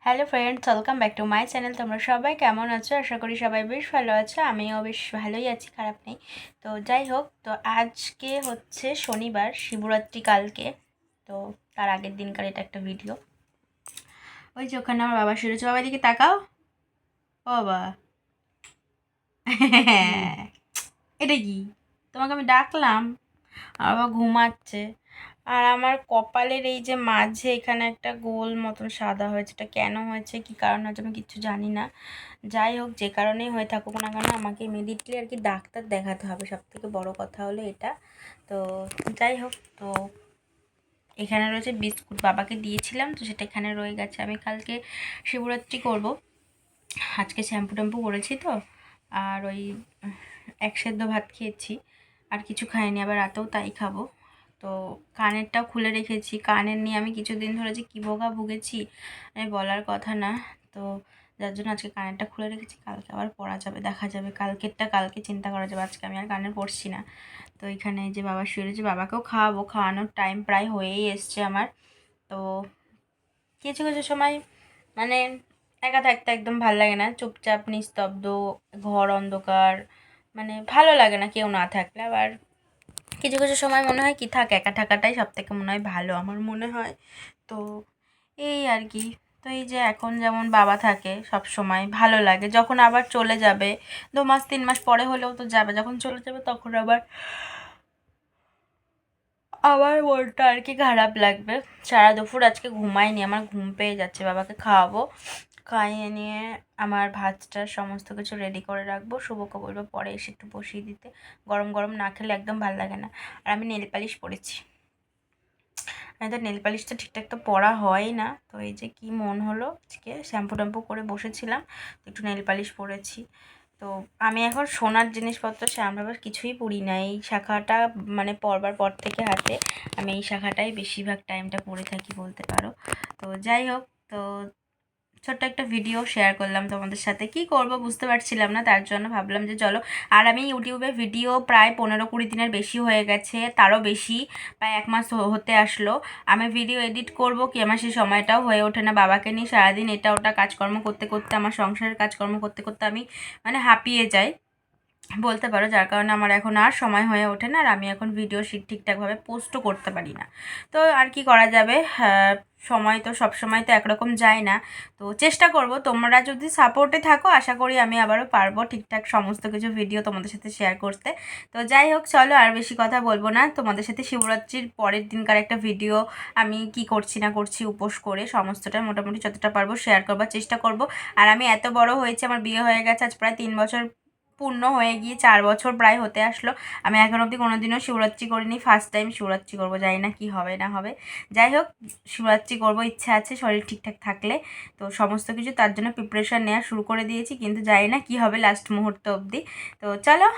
Hello friends, welcome back to my channel. তোমরা সবাই কেমন আছো? আশা করি সবাই বেশ ভালো আছো। আমিও বেশ ভালোই আছি, খারাপ নেই। তো যাই হোক, তো আজকে হচ্ছে শনিবার, শিবরাত্রি কালকে। তো তার আগের দিনকার এটা একটা ভিডিও। ওই যে ওখানে আমার বাবা শুয়েছে, বাবা দিকে তাকাও। ও বাবা, এটা কি? তোমাকে আমি ডাকলাম, আর বাবা ঘুমাচ্ছে। আর আমার কপালের এই যে মাঝে এখানে একটা গোল মতন সাদা হয়েছে, এটা কেন হয়েছে, কি কারণ হয়েছে আমি কিচ্ছু জানি না। যাই হোক, যে কারণেই হয়ে থাকুক না কেন, আমাকে ইমিডিয়েটলি আর কি ডাক্তার দেখাতে হবে। সব থেকে বড় কথা হলো এটা। তো যাই হোক, তো এখানে রয়েছে বিস্কুট, বাবাকে দিয়েছিলাম তো সেটা এখানে রয়ে গেছে। আমি কালকে শিবরাত্রি করব। আজকে শ্যাম্পু ট্যাম্পু করেছি তো, আর ওই এক সেদ্ধ ভাত খেয়েছি, আর কিছু খাইনি। আবার রাতেও তাই খাবো। তো কানেরটাও খুলে রেখেছি। কানের নিয়ে আমি কিছুদিন ধরে যে কী ভোগা ভুগেছি আমি বলার কথা না। তো যার জন্য আজকে কানেরটা খুলে রেখেছি, কালকে আবার পরা যাবে, দেখা যাবে। কালকেরটা কালকে চিন্তা করা যাবে, আজকে আমি আর কানের পরছি না। তো এখানে যে বাবা শুয়ে রয়েছে, বাবাকেও খাওয়াবো, খাওয়ানোর টাইম প্রায় হয়েই এসছে আমার। তো কিছু কিছু সময় মানে একা থাকতে একদম ভাল লাগে না, চুপচাপ নিস্তব্ধ, ঘর অন্ধকার, মানে ভালো লাগে না কেউ না থাকলে। আবার কিছু কিছু সময় মনে হয় কি থাক, একা থাকাটাই সব থেকে মনে হয় ভালো, আমার মনে হয়। তো এই আর কি। তো এই যে এখন যেমন বাবা থাকে সব সময় ভালো লাগে, যখন আবার চলে যাবে 2 মাস 3 মাস পরে হলেও তো যাবে, যখন চলে যাবে তখন আবার আবার মনটা আর কি খারাপ লাগবে। সারা দুপুর আজকে ঘুমাইনি, আমার ঘুম পেয়ে যাচ্ছে। বাবাকে খাওয়াবো, খাইয়ে নিয়ে আমার ভাতটা সমস্ত কিছু রেডি করে রাখবো। শুভকে বলবো পরে এসে একটু বসিয়ে দিতে, গরম গরম না খেলে একদম ভালো লাগে না। আর আমি নেল পালিশ পরেছি, আমি তো নেল পালিশটা ঠিকঠাক তো পরা হয় না। তো এই যে কি মন হলো, আজকে শ্যাম্পু ট্যাম্পু করে বসেছিলাম, তো একটু নেল পালিশ পরেছি। তো আমি এখন সোনার জিনিসপত্র সেরকমভাবে কিছুই পরি না। এই শাখাটা মানে পরবার পর থেকে হাতে আমি এই শাখাটাই বেশিরভাগ টাইমটা পরে থাকি বলতে পারো। তো যাই হোক, তো ছোট্ট একটা ভিডিও শেয়ার করলাম তোমাদের সাথে। কি করব বুঝতে পারছিলাম না, তার জন্য ভাবলাম যে চলো। আর আমি ইউটিউবে ভিডিও প্রায় 15-20 দিনের বেশি হয়ে গেছে, তারও বেশি, প্রায় 1 মাস হতে আসলো। আমি ভিডিও এডিট করব কি, আমার সেই সময়টাও হয়ে ওঠে না। বাবাকে নিয়ে সারাদিন এটা ওটা কাজকর্ম করতে করতে, আমার সংসারের কাজকর্ম করতে করতে আমি মানে হাঁপিয়ে যাই বলতে পারো। যার কারণে আমার এখন আর সময় হয়ে ওঠে না, আর আমি এখন ভিডিও ঠিকঠাকভাবে পোস্টও করতে পারি না। তো আর কি করা যাবে, সময় তো সব সময় তো একরকম যায় না। তো চেষ্টা করব, তোমরা যদি সাপোর্টে থাকো আশা করি আমি আবারও পারবো ঠিকঠাক সমস্ত কিছু ভিডিও তোমাদের সাথে শেয়ার করতে। তো যাই হোক, চলো আর বেশি কথা বলবো না। তোমাদের সাথে শিবরাত্রির পরের দিনকার একটা ভিডিও আমি কি করছি না করছি উপোস করে সমস্তটা মোটামুটি যতটা পারবো শেয়ার করবার চেষ্টা করব। আর আমি এত বড় হয়েছে, আমার বিয়ে হয়ে গেছে আজ প্রায় 3 বছর পূর্ণ হয়ে গিয়ে 4 বছর প্রায় হতে আসলো, আমি এখন অবধি কোনোদিনও শিবরাত্রি করিনি। ফার্স্ট টাইম শিবরাত্রি করবো, জানি না কি হবে না হবে। যাই হোক, শিবরাত্রি করবো ইচ্ছা আছে, শরীর ঠিকঠাক থাকলে। তো সমস্ত কিছু তার জন্য প্রিপারেশান নেওয়া শুরু করে দিয়েছি, কিন্তু জানি না কি হবে লাস্ট মুহূর্ত অবধি। তো চলো,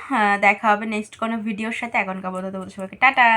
দেখা হবে নেক্সট কোনো ভিডিওর সাথে। এখনকার মতো তোমাদের সবাইকে টাটা।